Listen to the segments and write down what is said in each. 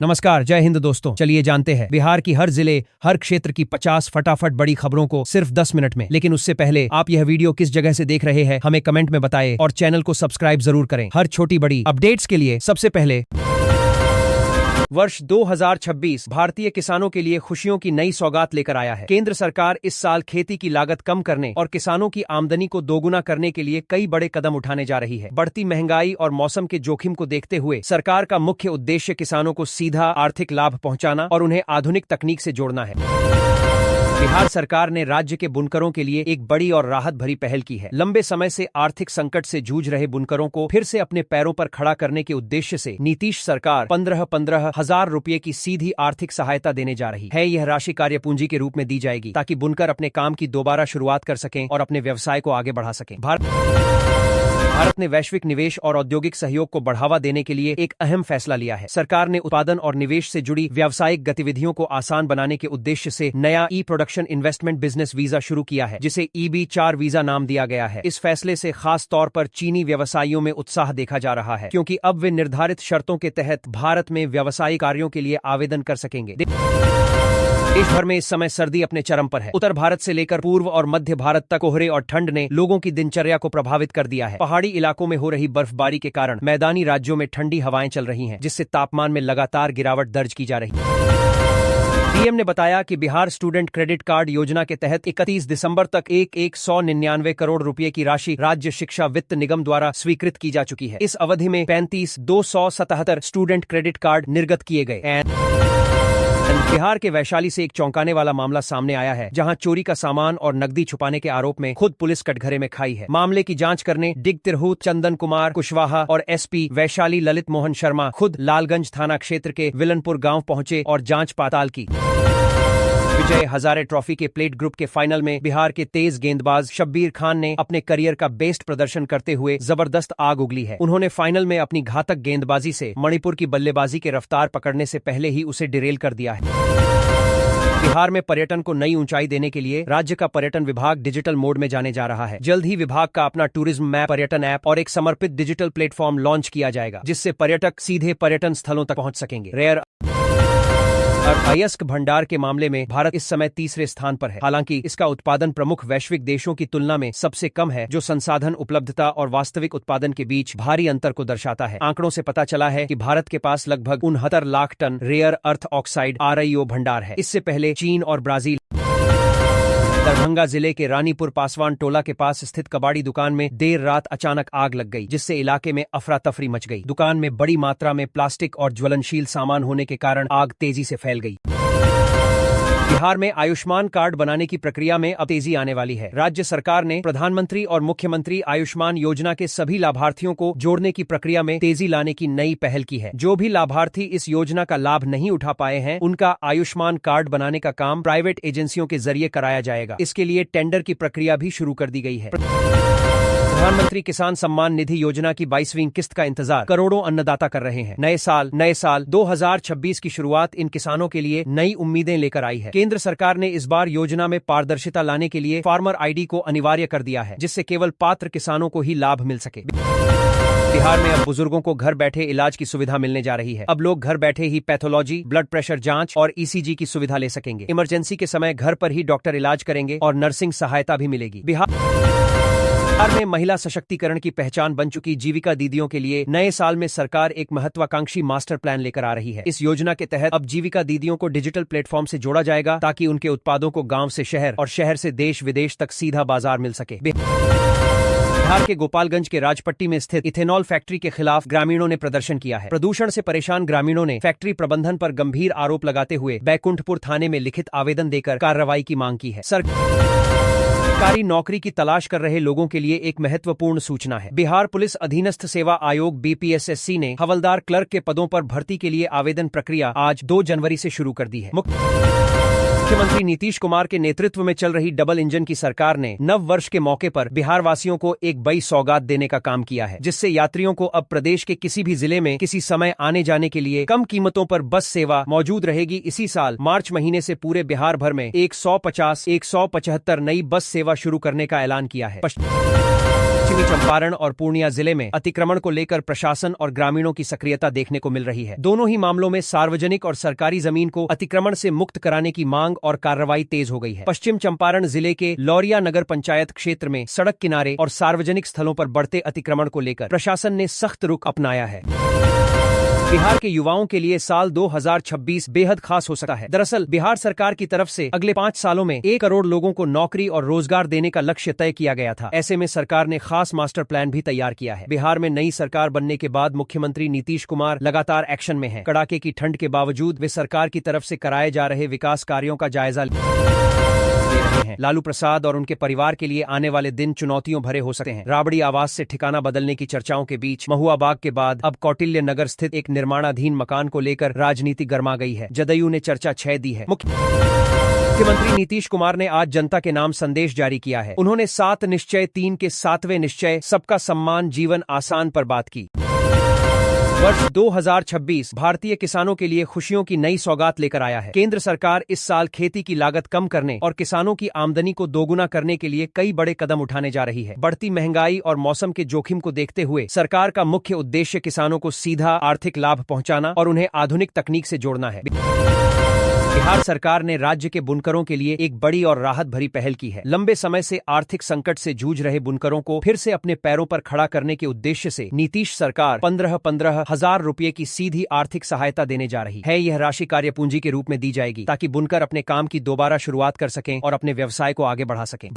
नमस्कार, जय हिंद दोस्तों। चलिए जानते हैं बिहार की हर जिले, हर क्षेत्र की 50 फटाफट बड़ी खबरों को सिर्फ 10 मिनट में। लेकिन उससे पहले आप यह वीडियो किस जगह से देख रहे हैं हमें कमेंट में बताएं और चैनल को सब्सक्राइब जरूर करें। हर छोटी बड़ी अपडेट्स के लिए सबसे पहले वर्ष 2026 भारतीय किसानों के लिए खुशियों की नई सौगात लेकर आया है। केंद्र सरकार इस साल खेती की लागत कम करने और किसानों की आमदनी को दोगुना करने के लिए कई बड़े कदम उठाने जा रही है। बढ़ती महंगाई और मौसम के जोखिम को देखते हुए सरकार का मुख्य उद्देश्य किसानों को सीधा आर्थिक लाभ पहुंचाना और उन्हें आधुनिक तकनीक से जोड़ना है। बिहार सरकार ने राज्य के बुनकरों के लिए एक बड़ी और राहत भरी पहल की है। लंबे समय से आर्थिक संकट से जूझ रहे बुनकरों को फिर से अपने पैरों पर खड़ा करने के उद्देश्य से नीतीश सरकार 15 हजार रुपए की सीधी आर्थिक सहायता देने जा रही है। यह राशि कार्य पूंजी के रूप में दी जाएगी ताकि बुनकर अपने काम की दोबारा शुरुआत कर सकें और अपने व्यवसाय को आगे बढ़ा सकें। भारत ने वैश्विक निवेश और औद्योगिक सहयोग को बढ़ावा देने के लिए एक अहम फैसला लिया है। सरकार ने उत्पादन और निवेश से जुड़ी व्यावसायिक गतिविधियों को आसान बनाने के उद्देश्य से नया ई प्रोडक्शन इन्वेस्टमेंट बिजनेस वीजा शुरू किया है, जिसे EB-4 वीजा नाम दिया गया है। इस फैसले से खास तौर पर चीनी व्यवसायियों में उत्साह देखा जा रहा है, क्योंकि अब वे निर्धारित शर्तों के तहत भारत में व्यावसायिक कार्यों के लिए आवेदन कर सकेंगे। देश भर में इस समय सर्दी अपने चरम पर है। उत्तर भारत से लेकर पूर्व और मध्य भारत तक कोहरे और ठंड ने लोगों की दिनचर्या को प्रभावित कर दिया है। पहाड़ी इलाकों में हो रही बर्फबारी के कारण मैदानी राज्यों में ठंडी हवाएं चल रही हैं, जिससे तापमान में लगातार गिरावट दर्ज की जा रही है। पीएम ने बताया कि बिहार स्टूडेंट क्रेडिट कार्ड योजना के तहत 31 दिसंबर तक 199 करोड़ रुपए की राशि राज्य शिक्षा वित्त निगम द्वारा स्वीकृत की जा चुकी है। इस अवधि में 35,277 स्टूडेंट क्रेडिट कार्ड निर्गत किए गए। बिहार के वैशाली से एक चौंकाने वाला मामला सामने आया है, जहां चोरी का सामान और नकदी छुपाने के आरोप में खुद पुलिस कटघरे में खाई है। मामले की जांच करने डिग तिरहुत चंदन कुमार कुशवाहा और SP वैशाली ललित मोहन शर्मा खुद लालगंज थाना क्षेत्र के विलनपुर गांव पहुंचे और जांच पड़ताल की। विजय हजारे ट्रॉफी के प्लेट ग्रुप के फाइनल में बिहार के तेज गेंदबाज शब्बीर खान ने अपने करियर का बेस्ट प्रदर्शन करते हुए जबरदस्त आग उगली है। उन्होंने फाइनल में अपनी घातक गेंदबाजी से मणिपुर की बल्लेबाजी के रफ्तार पकड़ने से पहले ही उसे डिरेल कर दिया है। बिहार में पर्यटन को नई ऊंचाई देने के लिए राज्य का पर्यटन विभाग डिजिटल मोड में जाने जा रहा है। जल्द ही विभाग का अपना टूरिज्म मैप, पर्यटन ऐप और एक समर्पित डिजिटल प्लेटफॉर्म लॉन्च किया जाएगा, जिससे पर्यटक सीधे पर्यटन स्थलों तक पहुंच सकेंगे। रेयर अयस्क भंडार के मामले में भारत इस समय तीसरे स्थान पर है। हालांकि इसका उत्पादन प्रमुख वैश्विक देशों की तुलना में सबसे कम है, जो संसाधन उपलब्धता और वास्तविक उत्पादन के बीच भारी अंतर को दर्शाता है। आंकड़ों से पता चला है कि भारत के पास लगभग 69 lakh tonne rare earth oxide RIO भंडार है। इससे पहले चीन और ब्राजील। दरभंगा जिले के रानीपुर पासवान टोला के पास स्थित कबाड़ी दुकान में देर रात अचानक आग लग गई, जिससे इलाके में अफरा तफरी मच गई। दुकान में बड़ी मात्रा में प्लास्टिक और ज्वलनशील सामान होने के कारण आग तेजी से फैल गई। बिहार में आयुष्मान कार्ड बनाने की प्रक्रिया में अब तेजी आने वाली है। राज्य सरकार ने प्रधानमंत्री और मुख्यमंत्री आयुष्मान योजना के सभी लाभार्थियों को जोड़ने की प्रक्रिया में तेजी लाने की नई पहल की है। जो भी लाभार्थी इस योजना का लाभ नहीं उठा पाए हैं, उनका आयुष्मान कार्ड बनाने का काम प्राइवेट एजेंसियों के जरिए कराया जाएगा। इसके लिए टेंडर की प्रक्रिया भी शुरू कर दी गई है। प्रधानमंत्री किसान सम्मान निधि योजना की 22वीं किस्त का इंतजार करोड़ों अन्नदाता कर रहे हैं। नए साल 2026 की शुरुआत इन किसानों के लिए नई उम्मीदें लेकर आई है। केंद्र सरकार ने इस बार योजना में पारदर्शिता लाने के लिए फार्मर ID को अनिवार्य कर दिया है, जिससे केवल पात्र किसानों को ही लाभ मिल सके। बिहार में अब बुजुर्गों को घर बैठे इलाज की सुविधा मिलने जा रही है। अब लोग घर बैठे ही पैथोलॉजी, ब्लड प्रेशर जांच और ECG की सुविधा ले सकेंगे। इमरजेंसी के समय घर पर ही डॉक्टर इलाज करेंगे और नर्सिंग सहायता भी मिलेगी। बिहार में महिला सशक्तिकरण की पहचान बन चुकी जीविका दीदियों के लिए नए साल में सरकार एक महत्वाकांक्षी मास्टर प्लान लेकर आ रही है। इस योजना के तहत अब जीविका दीदियों को डिजिटल प्लेटफॉर्म से जोड़ा जाएगा, ताकि उनके उत्पादों को गांव से शहर और शहर से देश विदेश तक सीधा बाजार मिल सके। बिहार के गोपालगंज के राजपट्टी में स्थित इथेनॉल फैक्ट्री के खिलाफ ग्रामीणों ने प्रदर्शन किया है। प्रदूषण से परेशान ग्रामीणों ने फैक्ट्री प्रबंधन पर गंभीर आरोप लगाते हुए बैकुंठपुर थाने में लिखित आवेदन देकर कार्रवाई की मांग की है। सरकारी नौकरी की तलाश कर रहे लोगों के लिए एक महत्वपूर्ण सूचना है। बिहार पुलिस अधीनस्थ सेवा आयोग BPSSC ने हवलदार क्लर्क के पदों पर भर्ती के लिए आवेदन प्रक्रिया आज 2 जनवरी से शुरू कर दी है। मुख्यमंत्री नीतीश कुमार के नेतृत्व में चल रही डबल इंजन की सरकार ने नव वर्ष के मौके पर बिहार वासियों को एक बड़ी सौगात देने का काम किया है, जिससे यात्रियों को अब प्रदेश के किसी भी जिले में किसी समय आने जाने के लिए कम कीमतों पर बस सेवा मौजूद रहेगी। इसी साल मार्च महीने से पूरे बिहार भर में 175 नई बस सेवा शुरू करने का ऐलान किया है। पश्चिमी चंपारण और पूर्णिया जिले में अतिक्रमण को लेकर प्रशासन और ग्रामीणों की सक्रियता देखने को मिल रही है। दोनों ही मामलों में सार्वजनिक और सरकारी जमीन को अतिक्रमण से मुक्त कराने की मांग और कार्रवाई तेज हो गई है। पश्चिम चंपारण जिले के लौरिया नगर पंचायत क्षेत्र में सड़क किनारे और सार्वजनिक स्थलों पर बढ़ते अतिक्रमण को लेकर प्रशासन ने सख्त रुख अपनाया है। बिहार के युवाओं के लिए साल 2026 बेहद खास हो सकता है। दरअसल बिहार सरकार की तरफ से अगले 5 सालों में 1 करोड़ लोगों को नौकरी और रोजगार देने का लक्ष्य तय किया गया था। ऐसे में सरकार ने खास मास्टर प्लान भी तैयार किया है। बिहार में नई सरकार बनने के बाद मुख्यमंत्री नीतीश कुमार लगातार एक्शन में हैं। कड़ाके की ठंड के बावजूद वे सरकार की तरफ से कराए जा रहे विकास कार्यों का जायजा ले रहे हैं। लालू प्रसाद और उनके परिवार के लिए आने वाले दिन चुनौतियों भरे हो सकते हैं। राबड़ी आवास से ठिकाना बदलने की चर्चाओं के बीच महुआ बाग के बाद अब कौटिल्य नगर स्थित एक निर्माणाधीन मकान को लेकर राजनीति गर्मा गई है। जदयू ने चर्चा छह दी है। मुख्यमंत्री नीतीश कुमार ने आज जनता के नाम संदेश जारी किया है। उन्होंने 7 निश्चय 3 के 7वें निश्चय सबका सम्मान जीवन आसान पर बात की। वर्ष 2026 भारतीय किसानों के लिए खुशियों की नई सौगात लेकर आया है। केंद्र सरकार इस साल खेती की लागत कम करने और किसानों की आमदनी को दोगुना करने के लिए कई बड़े कदम उठाने जा रही है। बढ़ती महंगाई और मौसम के जोखिम को देखते हुए सरकार का मुख्य उद्देश्य किसानों को सीधा आर्थिक लाभ पहुंचाना और उन्हें आधुनिक तकनीक से जोड़ना है। बिहार सरकार ने राज्य के बुनकरों के लिए एक बड़ी और राहत भरी पहल की है। लंबे समय से आर्थिक संकट से जूझ रहे बुनकरों को फिर से अपने पैरों पर खड़ा करने के उद्देश्य से नीतीश सरकार 15 हजार रुपए की सीधी आर्थिक सहायता देने जा रही है। यह राशि कार्यपूंजी के रूप में दी जाएगी ताकि बुनकर अपने काम की दोबारा शुरुआत कर सकें और अपने व्यवसाय को आगे बढ़ा सकें।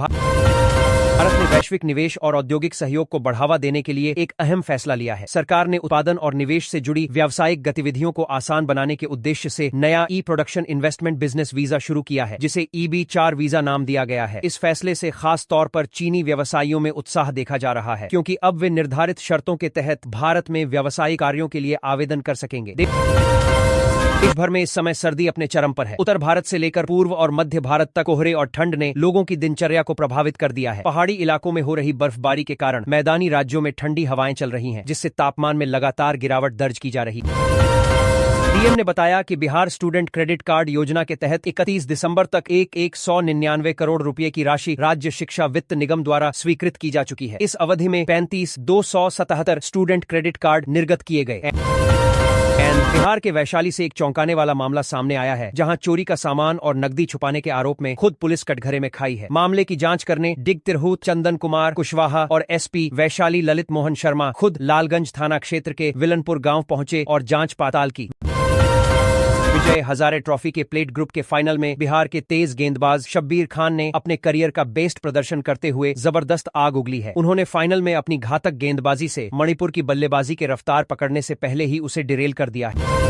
भारत ने वैश्विक निवेश और औद्योगिक सहयोग को बढ़ावा देने के लिए एक अहम फैसला लिया है। सरकार ने उत्पादन और निवेश से जुड़ी व्यावसायिक गतिविधियों को आसान बनाने के उद्देश्य से नया ई प्रोडक्शन इन्वेस्टमेंट बिजनेस वीजा शुरू किया है, जिसे EB4 वीजा नाम दिया गया है। इस फैसले से खास तौर पर चीनी व्यवसायियों में उत्साह देखा जा रहा है, क्योंकि अब वे निर्धारित शर्तों के तहत भारत में व्यावसायिक कार्यों के लिए आवेदन कर सकेंगे। देश भर में इस समय सर्दी अपने चरम पर है। उत्तर भारत से लेकर पूर्व और मध्य भारत तक कोहरे और ठंड ने लोगों की दिनचर्या को प्रभावित कर दिया है। पहाड़ी इलाकों में हो रही बर्फबारी के कारण मैदानी राज्यों में ठंडी हवाएं चल रही हैं, जिससे तापमान में लगातार गिरावट दर्ज की जा रही है। डीएम ने बताया कि बिहार स्टूडेंट क्रेडिट कार्ड योजना के तहत 31 दिसंबर तक 199 करोड़ रुपए की राशि राज्य शिक्षा वित्त निगम द्वारा स्वीकृत की जा चुकी है। इस अवधि में 35,277 स्टूडेंट क्रेडिट कार्ड निर्गत किए गए। बिहार के वैशाली से एक चौंकाने वाला मामला सामने आया है, जहां चोरी का सामान और नकदी छुपाने के आरोप में खुद पुलिस कटघरे में खाई है। मामले की जांच करने डिग तिरहुत चंदन कुमार कुशवाहा और SP वैशाली ललित मोहन शर्मा खुद लालगंज थाना क्षेत्र के विलनपुर गांव पहुंचे और जांच पड़ताल की। विजय हजारे ट्रॉफी के प्लेट ग्रुप के फाइनल में बिहार के तेज गेंदबाज शब्बीर खान ने अपने करियर का बेस्ट प्रदर्शन करते हुए जबरदस्त आग उगली है। उन्होंने फाइनल में अपनी घातक गेंदबाजी से मणिपुर की बल्लेबाजी के रफ्तार पकड़ने से पहले ही उसे डिरेल कर दिया है।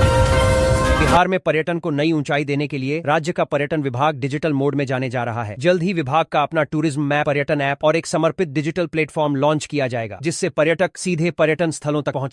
बिहार में पर्यटन को नई ऊंचाई देने के लिए राज्य का पर्यटन विभाग डिजिटल मोड में जाने जा रहा है। जल्द ही विभाग का अपना टूरिज्म मैप, पर्यटन ऐप और एक समर्पित डिजिटल प्लेटफॉर्म लॉन्च किया जाएगा, जिससे पर्यटक सीधे पर्यटन स्थलों तक पहुंच